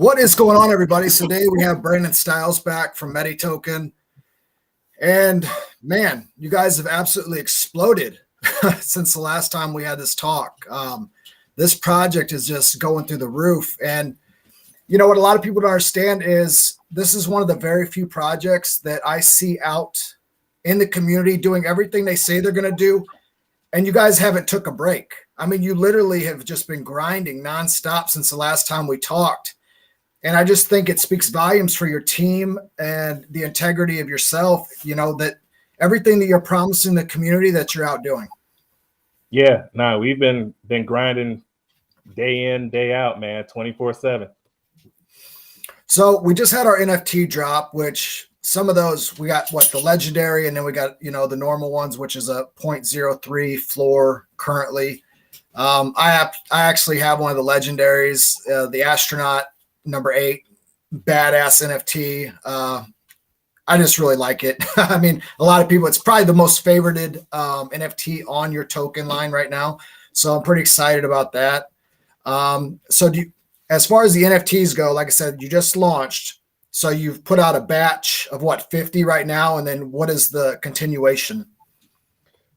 What is going on, everybody? So today we have Brandon Styles back from Medi Token. And man, you guys have absolutely exploded since the last time we had this talk. This project is just going through the roof. And you know what a lot of people don't understand is this is one of the very few projects that I see out in the community doing everything they say they're going to do. And you guys haven't took a break. I mean, you literally have just been grinding nonstop since the last time we talked. And I just think it speaks volumes for your team and the integrity of yourself, you know, that everything that you're promising the community that you're out doing. Yeah, no, we've been grinding day in, day out, man, 24/7. So we just had our NFT drop, which some of those we got the legendary, and then we got, you know, the normal ones, which is a 0.03 floor currently. I actually have one of the legendaries, the astronaut number 8, badass NFT. I just really like it. I mean, a lot of people, it's probably the most favorited NFT on your token line right now. So I'm pretty excited about that. As far as the NFTs go, like I said, you just launched. So you've put out a batch of 50 right now. And then what is the continuation?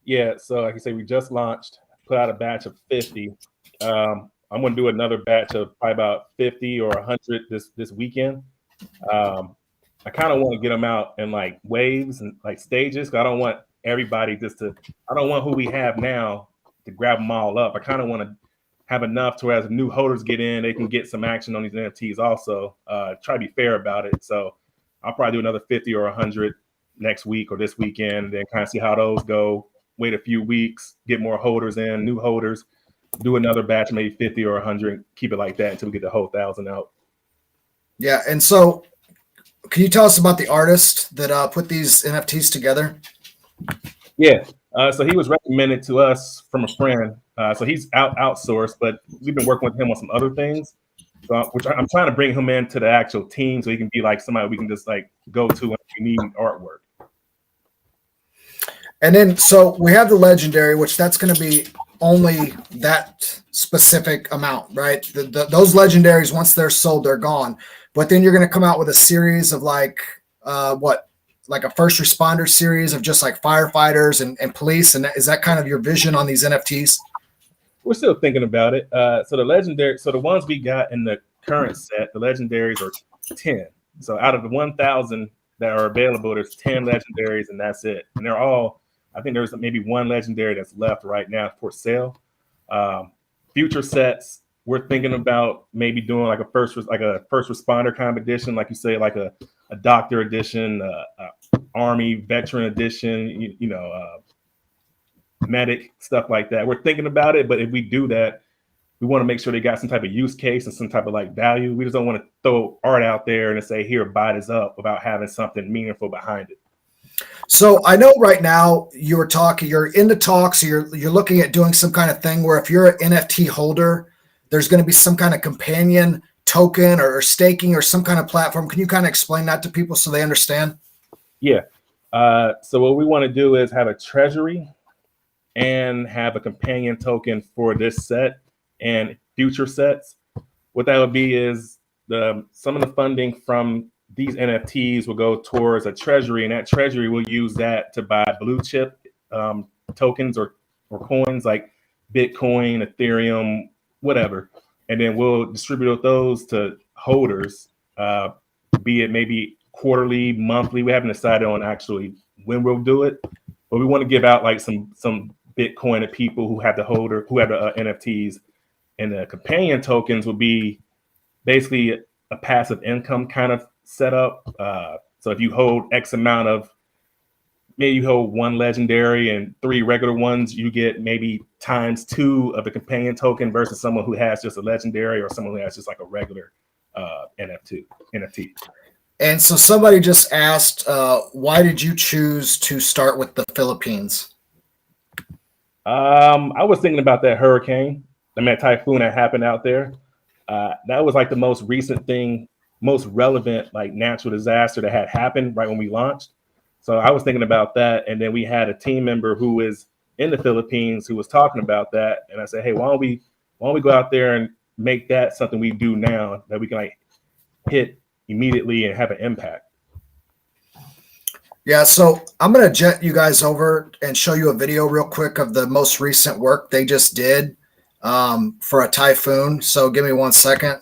Yeah. So like I say, we just launched, put out a batch of 50. I'm going to do another batch of probably about 50 or 100 this weekend. I kind of want to get them out in like waves and like stages. I don't want everybody I don't want who we have now to grab them all up. I kind of want to have enough to where as new holders get in, they can get some action on these NFTs also. Try to be fair about it. So I'll probably do another 50 or 100 next week or this weekend, and then kind of see how those go. Wait a few weeks, get more holders in, new holders. Do another batch, maybe 50 or 100, keep it like that until we get the whole 1,000 out. Yeah. And so can you tell us about the artist that put these NFTs together? Yeah. So he was recommended to us from a friend. So he's outsourced, but we've been working with him on some other things. So which I'm trying to bring him into the actual team so he can be like somebody we can just like go to when we need artwork. And then, so we have the legendary, which that's going to be only that specific amount, right? Those legendaries, once they're sold, they're gone. But then you're going to come out with a series of like a first responder series of just like firefighters and police. And is that kind of your vision on these NFTs? We're still thinking about it. So the ones we got in the current set, the legendaries are 10. So out of the 1,000 that are available, there's 10 legendaries, and that's it. And they're all, I think there's maybe one legendary that's left right now for sale. Future sets, we're thinking about maybe doing like a first responder kind of edition, like you say, like a doctor edition, army veteran edition, medic, stuff like that. We're thinking about it, but if we do that, we want to make sure they got some type of use case and some type of like value. We just don't want to throw art out there and say, here, buy this up, without having something meaningful behind it. So I know right now you're in the talks, you're looking at doing some kind of thing where if you're an NFT holder, there's going to be some kind of companion token or staking or some kind of platform. Can you kind of explain that to people so they understand? Yeah. So what we want to do is have a treasury and have a companion token for this set and future sets. What that would be is some of the funding from these NFTs will go towards a treasury, and that treasury will use that to buy blue chip tokens or coins like Bitcoin, Ethereum, whatever. And then we'll distribute those to holders, be it maybe quarterly, monthly. We haven't decided on actually when we'll do it, but we want to give out like some Bitcoin to people who have the NFTs, and the companion tokens will be basically a passive income kind of setup. So if you hold X amount of, maybe you hold one legendary and 3 regular ones, you get maybe ×2 of the companion token versus someone who has just a legendary or someone who has just like a regular NFT. And so somebody just asked, why did you choose to start with the Philippines? I was thinking about that typhoon that happened out there. That was like the most recent thing, most relevant like natural disaster that had happened right when we launched. So I was thinking about that, and then we had a team member who is in the Philippines who was talking about that, and I said, hey, why don't we go out there and make that something we do now, that we can like hit immediately and have an impact. Yeah, so I'm going to jet you guys over and show you a video real quick of the most recent work they just did for a typhoon. So give me 1 second.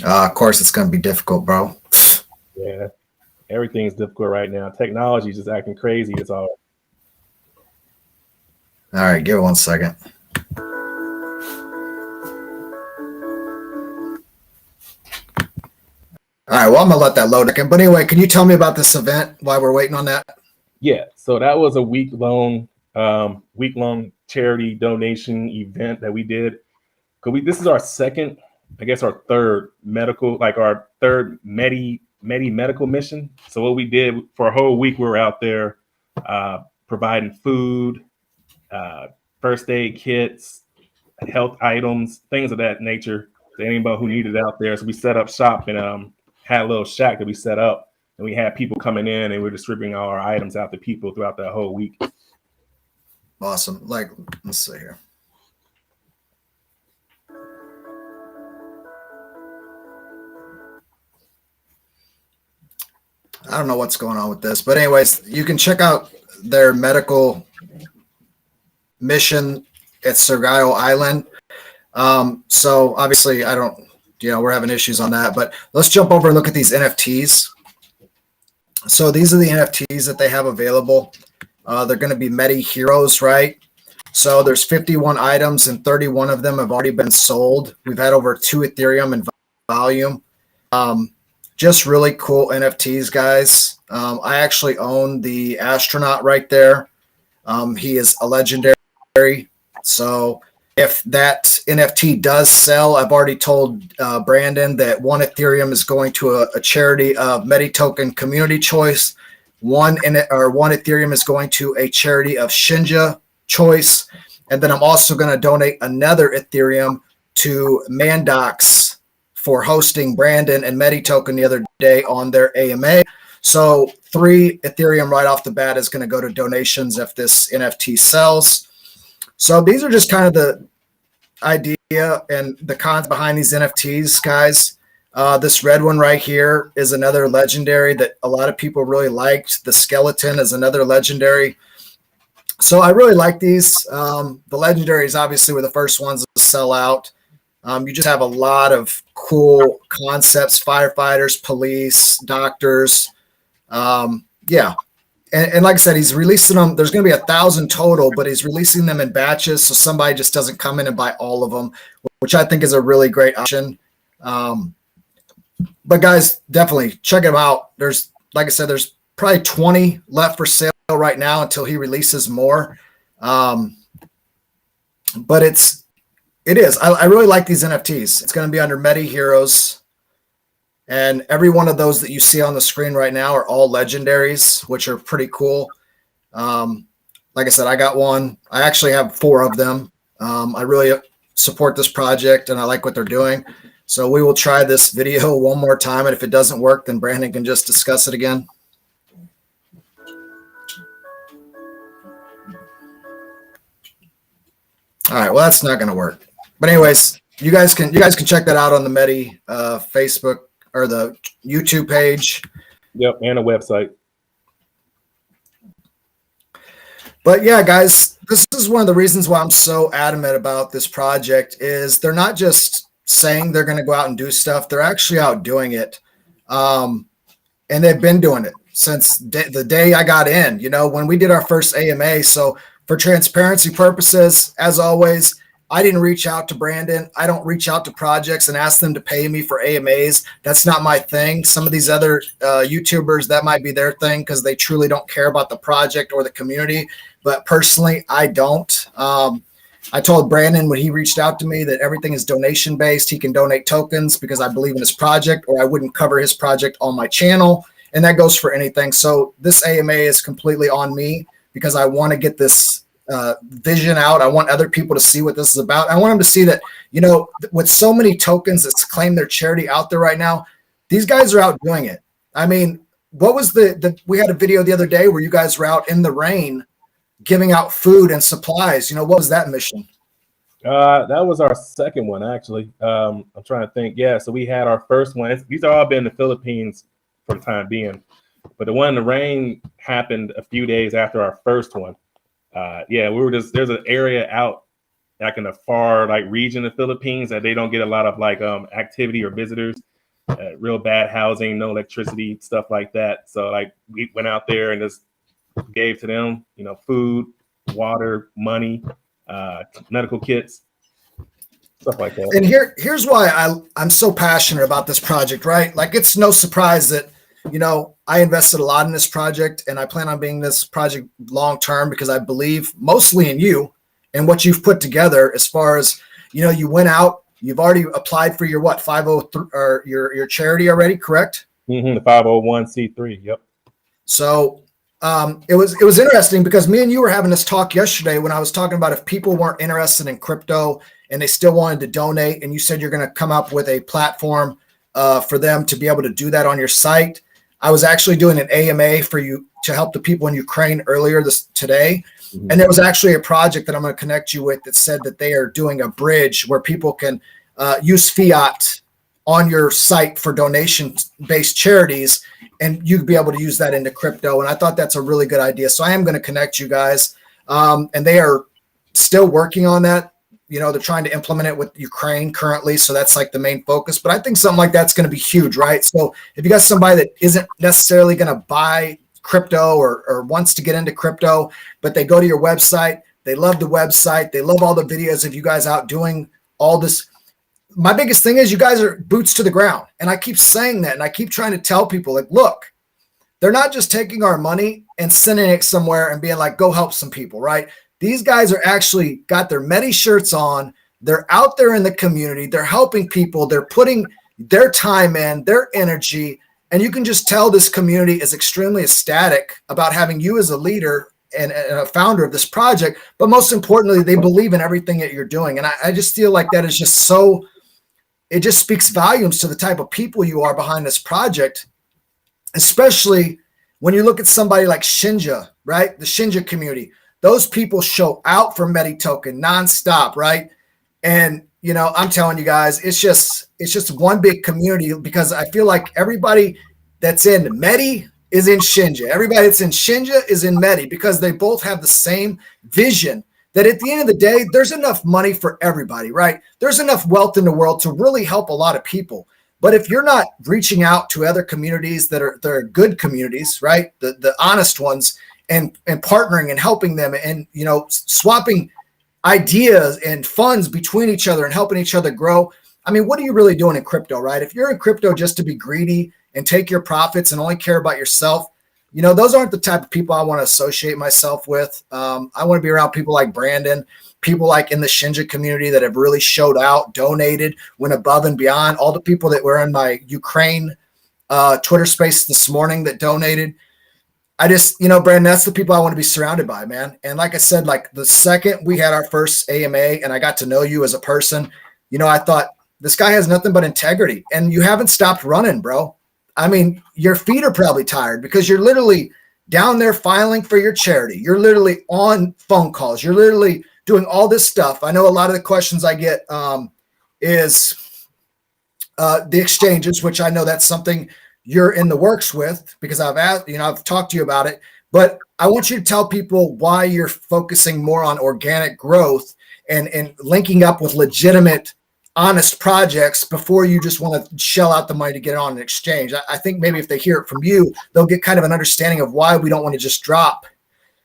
Of course, it's going to be difficult, bro. Yeah, everything's difficult right now. Technology is just acting crazy. It's all. All right, give it 1 second. All right, well, I'm going to let that load again. But anyway, can you tell me about this event while we're waiting on that? Yeah, so that was a week-long charity donation event that we did. This is our second, I guess our third medical, like our third Medi medical mission. So what we did for a whole week, we were out there providing food, first aid kits, health items, things of that nature to anybody who needed it out there. So we set up shop and had a little shack that we set up, and we had people coming in and we're distributing all our items out to people throughout that whole week. Awesome. Like, let's see here. I don't know what's going on with this, but anyways, you can check out their medical mission at Sergio Island. So obviously we're having issues on that, but let's jump over and look at these NFTs. So these are the NFTs that they have available. They're going to be Medi Heroes, right? So there's 51 items and 31 of them have already been sold. We've had over 2 Ethereum in volume. Just really cool NFTs, guys. I actually own the astronaut right there. He is a legendary. So if that NFT does sell, I've already told Brandon that 1 Ethereum is going to a charity of Medi Token Community Choice. 1 Ethereum is going to a charity of Shinja Choice. And then I'm also going to donate another Ethereum to Mandox for hosting Brandon and Medi Token the other day on their AMA. So 3 Ethereum right off the bat is going to go to donations if this NFT sells. So these are just kind of the idea and the cons behind these NFTs, guys. This red one right here is another legendary that a lot of people really liked. The skeleton is another legendary. So I really like these. The legendaries obviously were the first ones to sell out. You just have a lot of cool concepts, firefighters, police, doctors. Yeah. And like I said, he's releasing them. There's going to be 1,000 total, but he's releasing them in batches. So somebody just doesn't come in and buy all of them, which I think is a really great option. But guys, definitely check him out. There's, like I said, there's probably 20 left for sale right now until he releases more. But it is. I really like these NFTs. It's going to be under Medi Heroes. And every one of those that you see on the screen right now are all legendaries, which are pretty cool. Like I said, I got one. I actually have 4 of them. I really support this project and I like what they're doing. So we will try this video one more time. And if it doesn't work, then Brandon can just discuss it again. All right. Well, that's not going to work. But anyways, you guys can check that out on the Medi Facebook or the YouTube page. Yep, and a website. But yeah, guys, this is one of the reasons why I'm so adamant about this project is they're not just saying they're going to go out and do stuff. They're actually out doing it. And they've been doing it since the day I got in, when we did our first AMA. So for transparency purposes, as always, I didn't reach out to Brandon. I don't reach out to projects and ask them to pay me for AMAs. That's not my thing. Some of these other YouTubers, that might be their thing because they truly don't care about the project or the community. But personally, I don't. I told Brandon when he reached out to me that everything is donation based. He can donate tokens because I believe in his project, or I wouldn't cover his project on my channel. And that goes for anything. So this AMA is completely on me because I want to get this vision out. I want other people to see what this is about. I want them to see that, you know, with so many tokens that claim their charity out there right now, these guys are out doing it. I mean, what was we had a video the other day where you guys were out in the rain giving out food and supplies. You know, what was that mission? That was our second one, actually. I'm trying to think. Yeah, so we had our first one. These are all been in the Philippines for the time being. But the one in the rain happened a few days after our first one. Yeah, we were there's an area out like in the far like region of the Philippines that they don't get a lot of like activity or visitors, real bad housing, no electricity, stuff like that. So like we went out there and just gave to them, you know, food, water, money, medical kits, stuff like that. And here's why I'm so passionate about this project, right? Like, it's no surprise that, you know, I invested a lot in this project, and I plan on being this project long term because I believe mostly in you and what you've put together. As far as, you know, you went out, you've already applied for your 503 or your charity already, correct? Mm-hmm, the 501c3. Yep. So it was interesting because me and you were having this talk yesterday when I was talking about if people weren't interested in crypto and they still wanted to donate, and you said you're going to come up with a platform for them to be able to do that on your site. I was actually doing an AMA for you to help the people in Ukraine earlier today. Mm-hmm. And there was actually a project that I'm going to connect you with that said that they are doing a bridge where people can use fiat on your site for donation-based charities, and you'd be able to use that into crypto. And I thought that's a really good idea. So I am going to connect you guys. And they are still working on that. You know, they're trying to implement it with Ukraine currently. So that's like the main focus. But I think something like that's going to be huge, right? So if you got somebody that isn't necessarily going to buy crypto or wants to get into crypto, but they go to your website, they love the website, they love all the videos of you guys out doing all this. My biggest thing is you guys are boots to the ground. And I keep saying that. And I keep trying to tell people, like, look, they're not just taking our money and sending it somewhere and being like, go help some people, right? These guys are actually got their Medi shirts on. They're out there in the community. They're helping people. They're putting their time in, their energy. And you can just tell this community is extremely ecstatic about having you as a leader and a founder of this project. But most importantly, they believe in everything that you're doing. And I just feel like that is just so, it just speaks volumes to the type of people you are behind this project, especially when you look at somebody like Shinja, right? The Shinja community. Those people show out for Medi Token nonstop, right? And, you know, I'm telling you guys, it's just one big community because I feel like everybody that's in Medi is in Shinja. Everybody that's in Shinja is in Medi because they both have the same vision that at the end of the day, there's enough money for everybody, right? There's enough wealth in the world to really help a lot of people. But if you're not reaching out to other communities that are good communities, right? The honest ones, and partnering and helping them and, you know, swapping ideas and funds between each other and helping each other grow. I mean, what are you really doing in crypto, right? If you're in crypto just to be greedy and take your profits and only care about yourself, you know, those aren't the type of people I want to associate myself with. I want to be around people like Brandon, people like in the Shinja community that have really showed out, donated, went above and beyond. All the people that were in my Ukraine Twitter space this morning that donated. I just, you know, Brandon, that's the people I want to be surrounded by, man. And like I said, like the second we had our first AMA and I got to know you as a person, you know, I thought this guy has nothing but integrity, and you haven't stopped running, bro. I mean, your feet are probably tired because you're literally down there filing for your charity. You're literally on phone calls. You're literally doing all this stuff. I know a lot of the questions I get is the exchanges, which I know that's something you're in the works with because I've talked to you about it, but I want you to tell people why you're focusing more on organic growth and linking up with legitimate, honest projects before you just want to shell out the money to get it on an exchange. I think maybe if they hear it from you, they'll get kind of an understanding of why we don't want to just drop,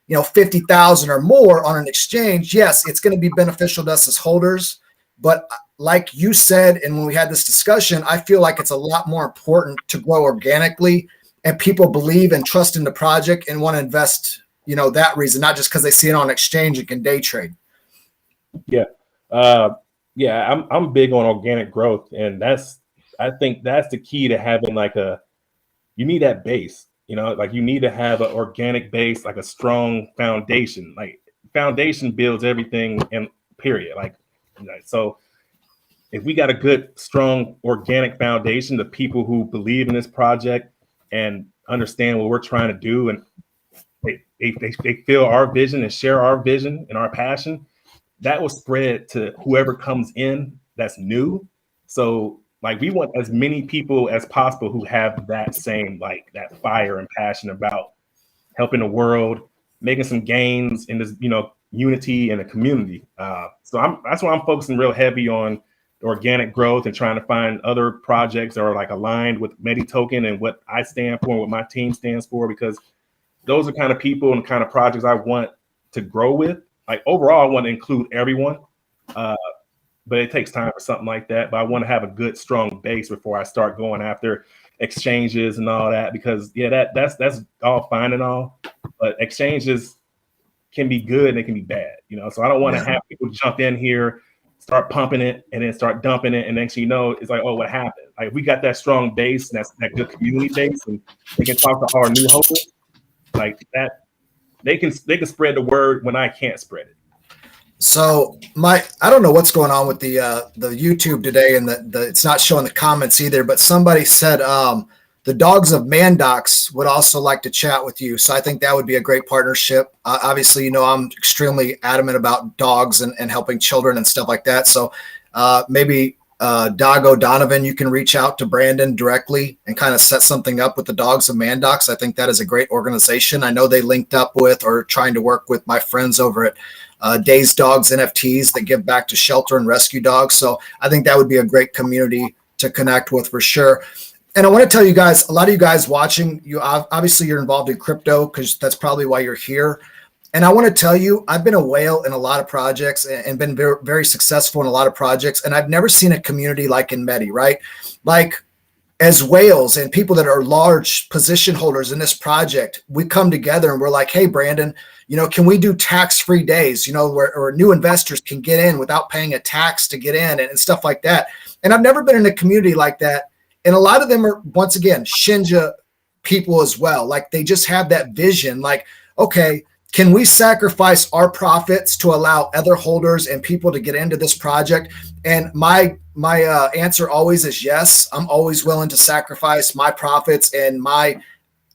you know, 50,000 or more on an exchange. Yes, it's going to be beneficial to us as holders, but like you said, and when we had this discussion, I feel like it's a lot more important to grow organically and people believe and trust in the project and want to invest, you know, that reason, not just because they see it on exchange and can day trade. Yeah. Yeah, I'm big on organic growth. And I think that's the key to having you need that base, you know, like you need to have an organic base, like a strong foundation. Like foundation builds everything, and period. Like, so if we got a good, strong, organic foundation, the people who believe in this project and understand what we're trying to do, and they feel our vision and share our vision and our passion, that will spread to whoever comes in that's new. So like, we want as many people as possible who have that same, like, that fire and passion about helping the world, making some gains in this, unity and a community. So that's why I'm focusing real heavy on the organic growth and trying to find other projects that are like aligned with Medi Token and what I stand for and what my team stands for, because those are kind of people and kind of projects I want to grow with. Like, overall, I want to include everyone, but it takes time for something like that. But I want to have a good, strong base before I start going after exchanges and all that, because that's all fine and all, but exchanges can be good and they can be bad, So I don't want to have people jump in here, start pumping it, and then start dumping it, and next thing you know, it's like, oh, what happened? Like, we got that strong base, and that's that good community base, and they can talk to our new holders like that. They can spread the word when I can't spread it. So I don't know what's going on with the YouTube today, and it's not showing the comments either, but somebody said the Dogs of Mandox would also like to chat with you. So I think that would be a great partnership. Obviously, I'm extremely adamant about dogs and helping children and stuff like that. So maybe Odonovan, you can reach out to Brandon directly and kind of set something up with the Dogs of Mandox. I think that is a great organization. I know they linked up with or trying to work with my friends over at Days Dogs NFTs that give back to shelter and rescue dogs. So I think that would be a great community to connect with for sure. And I want to tell you guys, a lot of you guys watching, obviously you're involved in crypto because that's probably why you're here. And I want to tell you, I've been a whale in a lot of projects and been very, very successful in a lot of projects. And I've never seen a community like in Medi, right? Like, as whales and people that are large position holders in this project, we come together and we're like, hey, Brandon, can we do tax-free days, where new investors can get in without paying a tax to get in and stuff like that. And I've never been in a community like that. And a lot of them are, once again, Shinja people as well. Like, they just have that vision. Like, okay, can we sacrifice our profits to allow other holders and people to get into this project? And my answer always is yes. I'm always willing to sacrifice my profits and my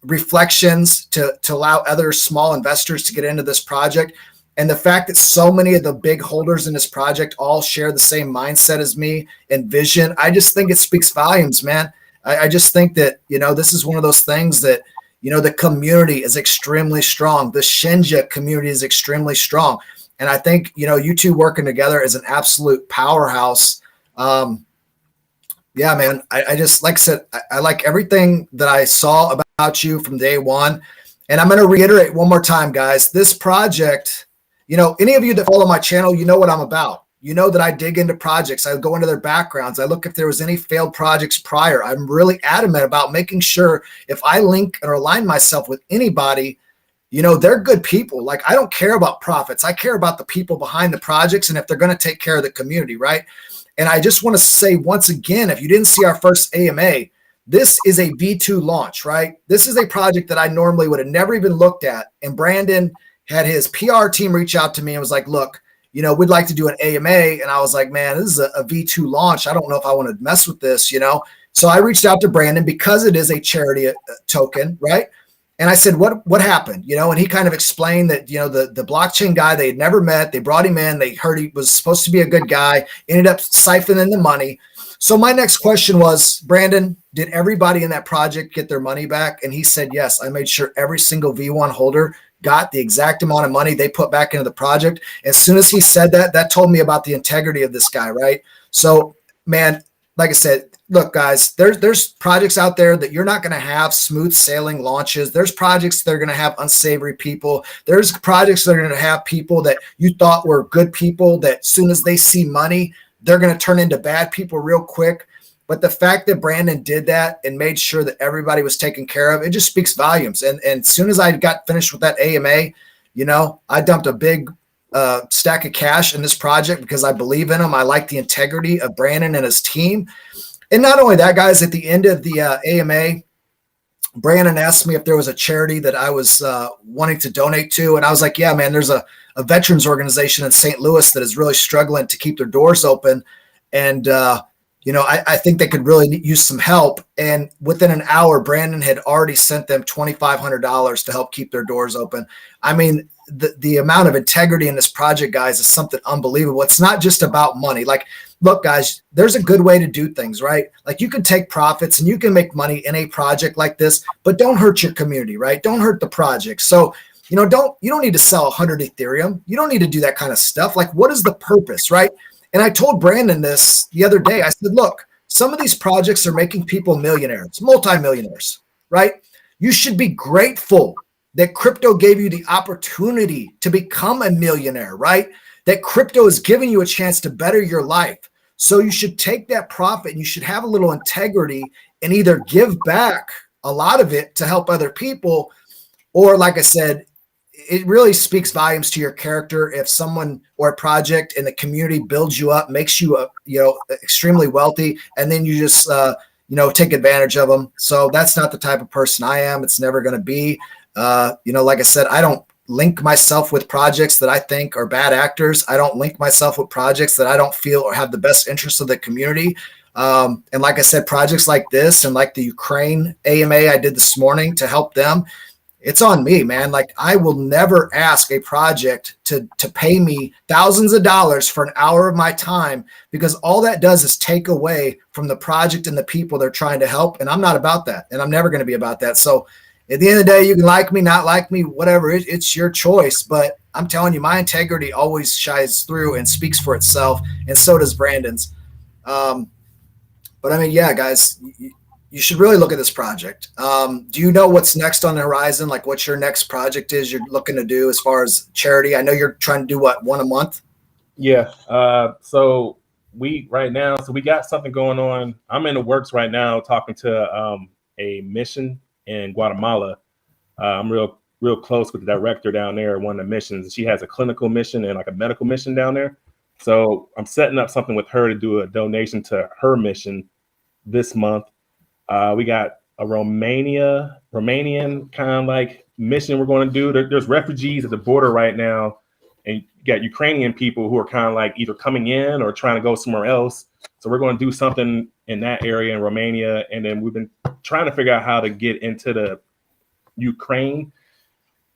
reflections to allow other small investors to get into this project. And the fact that so many of the big holders in this project all share the same mindset as me and vision, I just think it speaks volumes, man. I just think that, this is one of those things that, the community is extremely strong. The Shinja community is extremely strong. And I think, you two working together is an absolute powerhouse. Yeah, man, I just, like I said, I like everything that I saw about you from day one. And I'm going to reiterate one more time, guys, this project, any of you that follow my channel, you know what I'm about. You know that I dig into projects. I go into their backgrounds. I look if there was any failed projects prior. I'm really adamant about making sure if I link or align myself with anybody, they're good people. Like, I don't care about profits. I care about the people behind the projects and if they're going to take care of the community, right? And I just want to say once again, if you didn't see our first AMA, this is a V2 launch, right? This is a project that I normally would have never even looked at. And Brandon had his PR team reach out to me and was like, look, we'd like to do an AMA. And I was like, man, this is a V2 launch. I don't know if I want to mess with this, So I reached out to Brandon because it is a charity token, right? And I said, what happened? And he kind of explained that, the blockchain guy they had never met, they brought him in, they heard he was supposed to be a good guy, ended up siphoning the money. So my next question was, Brandon, did everybody in that project get their money back? And he said, yes. I made sure every single V1 holder got the exact amount of money they put back into the project. As soon as he said that, that told me about the integrity of this guy, right? So, man, like I said, look, guys, there's projects out there that you're not going to have smooth sailing launches. There's projects that are going to have unsavory people. There's projects that are going to have people that you thought were good people that as soon as they see money, they're going to turn into bad people real quick. But the fact that Brandon did that and made sure that everybody was taken care of, it just speaks volumes. And as soon as I got finished with that AMA, I dumped a big stack of cash in this project because I believe in him. I like the integrity of Brandon and his team. And not only that, guys, at the end of the AMA, Brandon asked me if there was a charity that I was wanting to donate to. And I was like, yeah, man, there's a a veterans organization in St. Louis that is really struggling to keep their doors open. And, I think they could really use some help. And within an hour, Brandon had already sent them $2,500 to help keep their doors open. I mean, the amount of integrity in this project, guys, is something unbelievable. It's not just about money. Like, look, guys, there's a good way to do things, right? Like, you can take profits and you can make money in a project like this, but don't hurt your community, right? Don't hurt the project. So, you don't need to sell 100 Ethereum. You don't need to do that kind of stuff. Like, what is the purpose, right? And I told Brandon this the other day. I said, look, some of these projects are making people millionaires, multimillionaires, right? You should be grateful that crypto gave you the opportunity to become a millionaire, right? That crypto is giving you a chance to better your life. So you should take that profit and you should have a little integrity and either give back a lot of it to help other people, or, like I said, it really speaks volumes to your character if someone or a project in the community builds you up, makes you, extremely wealthy, and then you just, take advantage of them. So that's not the type of person I am. It's never going to be. Like I said, I don't link myself with projects that I think are bad actors. I don't link myself with projects that I don't feel or have the best interests of the community. And like I said, projects like this and like the Ukraine AMA I did this morning to help them, it's on me, man. Like, I will never ask a project to pay me thousands of dollars for an hour of my time, because all that does is take away from the project and the people they're trying to help. And I'm not about that. And I'm never going to be about that. So at the end of the day, you can like me, not like me, whatever. It's your choice. But I'm telling you, my integrity always shines through and speaks for itself. And so does Brandon's. But I mean, yeah, guys, you should really look at this project. Do you know what's next on the horizon? Like, what your next project is you're looking to do as far as charity? I know you're trying to do one a month. Yeah. So we got something going on. I'm in the works right now talking to a mission in Guatemala. I'm real close with the director down there, one of the missions. She has a clinical mission and like a medical mission down there. So I'm setting up something with her to do a donation to her mission this month. We got a Romanian kind of like mission we're going to do. There's refugees at the border right now, and you got Ukrainian people who are kind of like either coming in or trying to go somewhere else. So we're going to do something in that area in Romania. And then we've been trying to figure out how to get into the Ukraine,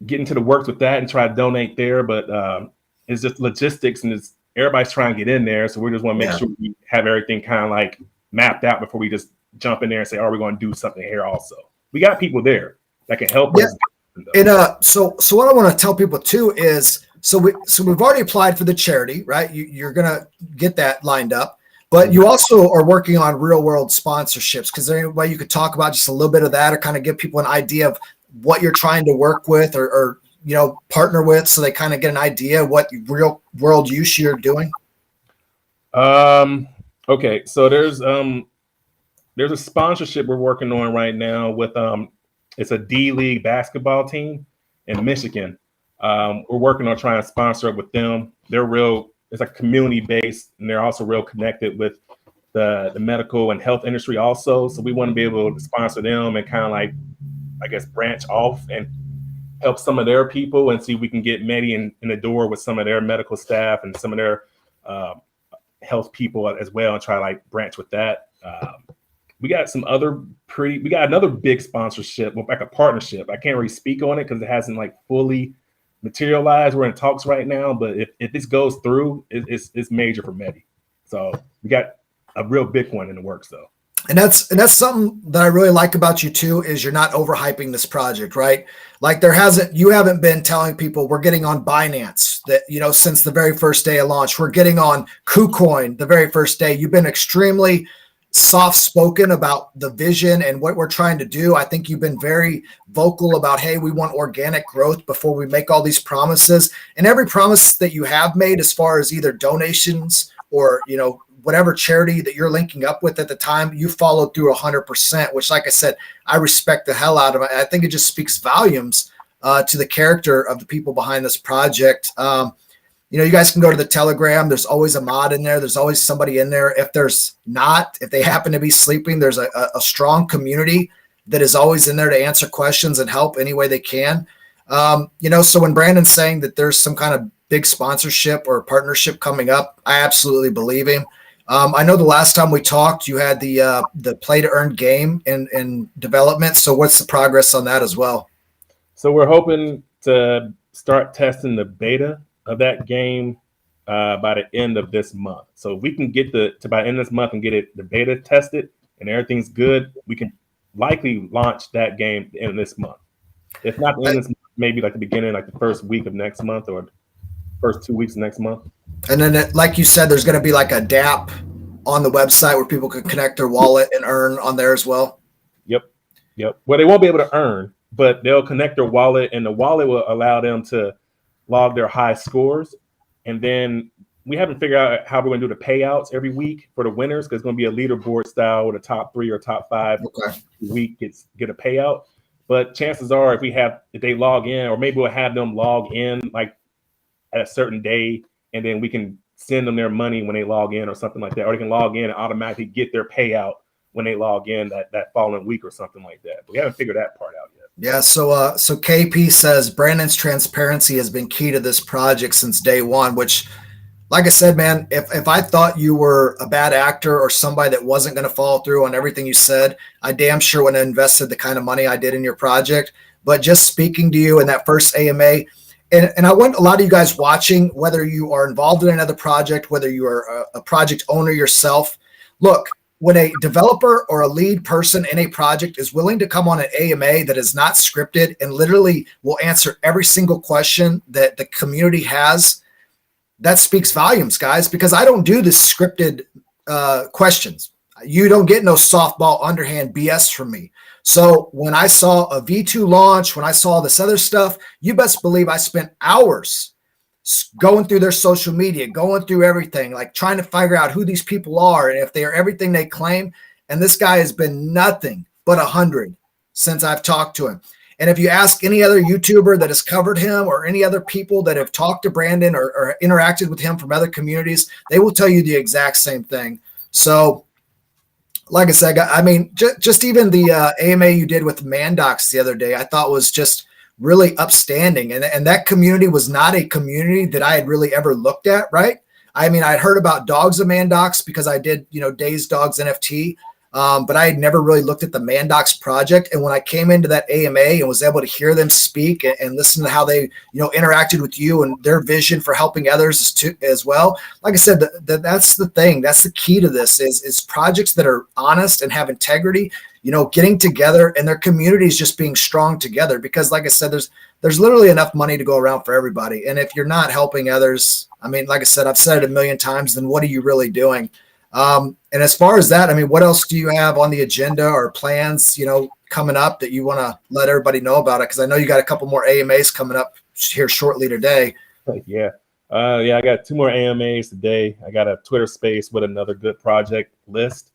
get into the works with that and try to donate there. But it's just logistics, and everybody's trying to get in there. So we just want to make sure we have everything kind of like mapped out before we just jump in there and say, "Are we going to do something here?" Also, we got people there that can help us. And so what I want to tell people too is, so we've already applied for the charity, right? You're gonna get that lined up, but you also are working on real world sponsorships. Because there any way you could talk about just a little bit of that, or kind of give people an idea of what you're trying to work with, or partner with, so they kind of get an idea of what real world use you're doing? Okay, so there's a sponsorship we're working on right now with it's a D-League basketball team in Michigan. We're working on trying to sponsor it with them. It's like community based, and they're also real connected with the medical and health industry also. So we want to be able to sponsor them and kind of like, I guess, branch off and help some of their people and see if we can get Medi in the door with some of their medical staff and some of their health people as well, and try to like branch with that. We got another big sponsorship, like a partnership. I can't really speak on it because it hasn't like fully materialized. We're in talks right now, but if this goes through, it's major for Medi. So we got a real big one in the works though. And that's something that I really like about you too, is you're not overhyping this project, right? Like, you haven't been telling people we're getting on Binance that, since the very first day of launch. We're getting on KuCoin the very first day. You've been extremely soft-spoken about the vision and what we're trying to do. I think you've been very vocal about, hey, we want organic growth before we make all these promises. And every promise that you have made, as far as either donations or, whatever charity that you're linking up with at the time, you followed through 100%, which, like I said, I respect the hell out of it. I think it just speaks volumes to the character of the people behind this project. You guys can go to the Telegram. There's always a mod in there. There's always somebody in there. If they happen to be sleeping, there's a strong community that is always in there to answer questions and help any way they can. So when Brandon's saying that there's some kind of big sponsorship or partnership coming up. I absolutely believe him. I know the last time we talked, you had the play to earn game in development. So what's the progress on that as well? So we're hoping to start testing the beta of that game by the end of this month. So if we can get by the end of this month and get the beta tested and everything's good, we can likely launch that game in this month. If not the end of this month, maybe like the beginning, like the first week of next month or first 2 weeks of next month. And then, like you said, there's going to be like a DApp on the website where people can connect their wallet and earn on there as well. Yep. Well, they won't be able to earn, but they'll connect their wallet, and the wallet will allow them to log their high scores. And then we haven't figured out how we're going to do the payouts every week for the winners, because it's going to be a leaderboard style where the top 3 or top 5 week get a payout. But chances are, if they log in, or maybe we'll have them log in like at a certain day, and then we can send them their money when they log in or something like that, or they can log in and automatically get their payout when they log in that following week or something like that. But we haven't figured that part out yet. Yeah. So KP says Brandon's transparency has been key to this project since day one, which, like I said, man, if I thought you were a bad actor or somebody that wasn't going to follow through on everything you said, I damn sure wouldn't have invested the kind of money I did in your project. But just speaking to you in that first AMA, and I want a lot of you guys watching, whether you are involved in another project, whether you are a project owner yourself, look, when a developer or a lead person in a project is willing to come on an AMA that is not scripted and literally will answer every single question that the community has, that speaks volumes, guys, because I don't do this scripted questions. You don't get no softball underhand BS from me. So when I saw a V2 launch, when I saw this other stuff, you best believe I spent hours going through their social media, going through everything, like trying to figure out who these people are and if they are everything they claim. And this guy has been nothing but 100 since I've talked to him. And if you ask any other YouTuber that has covered him or any other people that have talked to Brandon or interacted with him from other communities, they will tell you the exact same thing. So like I said, I mean, just even the AMA you did with Mandox the other day, I thought was just really upstanding. And that community was not a community that I had really ever looked at, right? I mean, I'd heard about Dogs of Mandox because I did, Days Dogs NFT, but I had never really looked at the Mandox project. And when I came into that AMA and was able to hear them speak and listen to how they, interacted with you and their vision for helping others as well. Like I said, that's the thing. That's the key to this is projects that are honest and have integrity, getting together and their communities just being strong together. Because like I said, there's literally enough money to go around for everybody. And if you're not helping others, I mean, like I said, I've said it a million times, then what are you really doing? And as far as that, I mean, what else do you have on the agenda or plans, coming up that you want to let everybody know about it? Because I know you got a couple more AMAs coming up here shortly today. Yeah. I got 2 more AMAs today. I got a Twitter space with another good project list.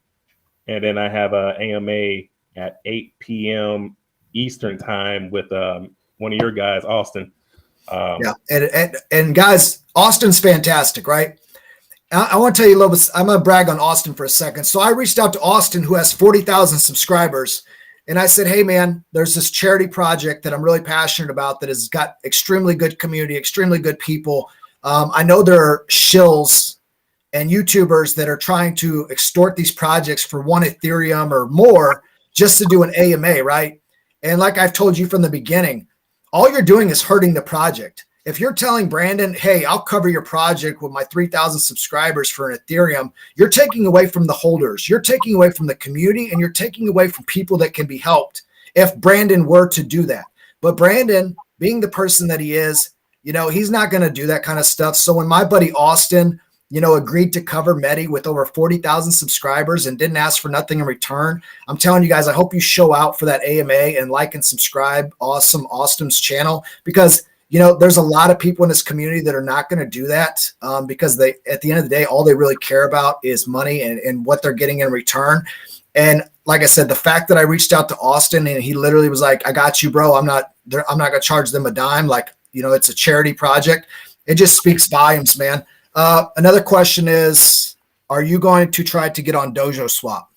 And then I have a AMA at 8 p.m. Eastern time with one of your guys, Austin. Yeah. And guys, Austin's fantastic, right? I want to tell you a little bit. I'm going to brag on Austin for a second. So I reached out to Austin, who has 40,000 subscribers. And I said, hey, man, there's this charity project that I'm really passionate about that has got extremely good community, extremely good people. I know there are shills and YouTubers that are trying to extort these projects for 1 Ethereum or more just to do an AMA, right? And like I've told you from the beginning, all you're doing is hurting the project. If you're telling Brandon, hey, I'll cover your project with my 3,000 subscribers for an Ethereum, you're taking away from the holders. You're taking away from the community, and you're taking away from people that can be helped if Brandon were to do that. But Brandon, being the person that he is, he's not going to do that kind of stuff. So when my buddy Austin, agreed to cover Medi with over 40,000 subscribers and didn't ask for nothing in return, I'm telling you guys, I hope you show out for that AMA and like and subscribe Austin's channel, because there's a lot of people in this community that are not going to do that because at the end of the day, all they really care about is money and what they're getting in return. And like I said, the fact that I reached out to Austin and he literally was like, I got you, bro. I'm not going to charge them a dime. Like, it's a charity project. It just speaks volumes, man. Another question is, are you going to try to get on Dojo Swap?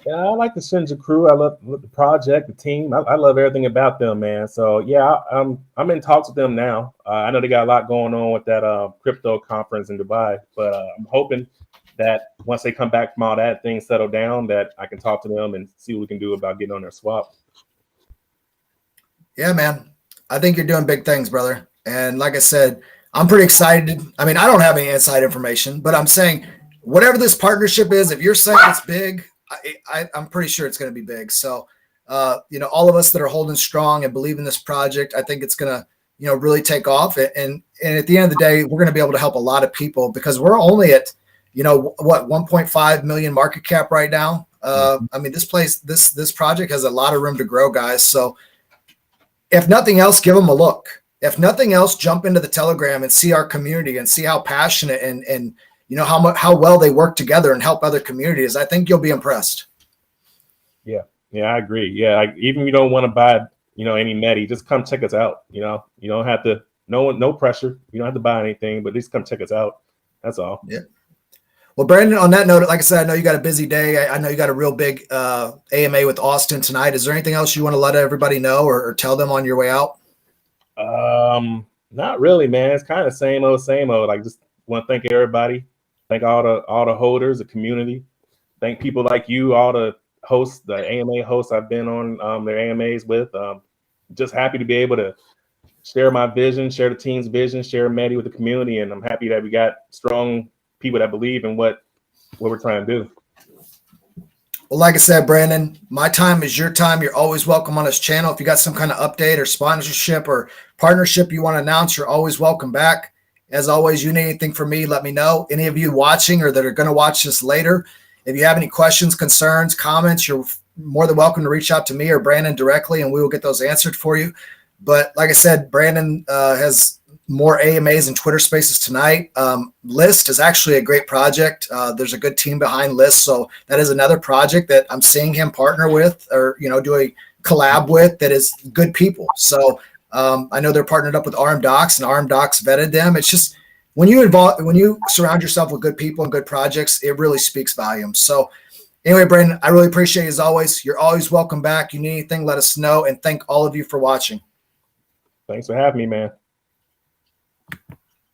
Yeah, I like the Shinja crew. I love the project, the team. I love everything about them, man. So yeah, I'm in talks with them now. I know they got a lot going on with that crypto conference in Dubai, but I'm hoping that once they come back from all that, things settle down, that I can talk to them and see what we can do about getting on their swap. Yeah, man. I think you're doing big things, brother. And like I said, I'm pretty excited. I mean, I don't have any inside information, but I'm saying whatever this partnership is, if you're saying it's big, I'm pretty sure it's going to be big. So, all of us that are holding strong and believe in this project, I think it's going to, really take off. And at the end of the day, we're going to be able to help a lot of people because we're only at, 1.5 million market cap right now. I mean, this project has a lot of room to grow, guys. So, if nothing else, give them a look. If nothing else, jump into the Telegram and see our community and see how passionate and how well they work together and help other communities. I think you'll be impressed. Yeah, I agree. Yeah, even if you don't want to buy, any Medi, just come check us out. You don't have to. No pressure. You don't have to buy anything, but just come check us out. That's all. Yeah. Well, Brandon, on that note, like I said, I know you got a busy day. I know you got a real big AMA with Austin tonight. Is there anything else you want to let everybody know or tell them on your way out? Not really, man. It's kind of same old. Like, just want to thank everybody. Thank all the holders, the community. Thank people like you, all the hosts, the AMA hosts I've been on their AMAs with. Just happy to be able to share my vision, share the team's vision, share Medi with the community, and I'm happy that we got strong people that believe in what we're trying to do. Well, like I said, Brandon, my time is your time. You're always welcome on this channel. If you got some kind of update or sponsorship or partnership you want to announce, you're always welcome back. As always, you need anything from me, let me know. Any of you watching or that are going to watch this later, if you have any questions, concerns, comments, you're more than welcome to reach out to me or Brandon directly, and we will get those answered for you. But like I said, Brandon has more AMAs and Twitter Spaces tonight. List is actually a great project. There's a good team behind List, so that is another project that I'm seeing him partner with or do a collab with that is good people. So I know they're partnered up with RM Docs, and RM Docs vetted them. It's just when you surround yourself with good people and good projects, it really speaks volumes. So anyway, Brandon, I really appreciate you as always. You're always welcome back. You need anything, let us know, and thank all of you for watching. Thanks for having me, man.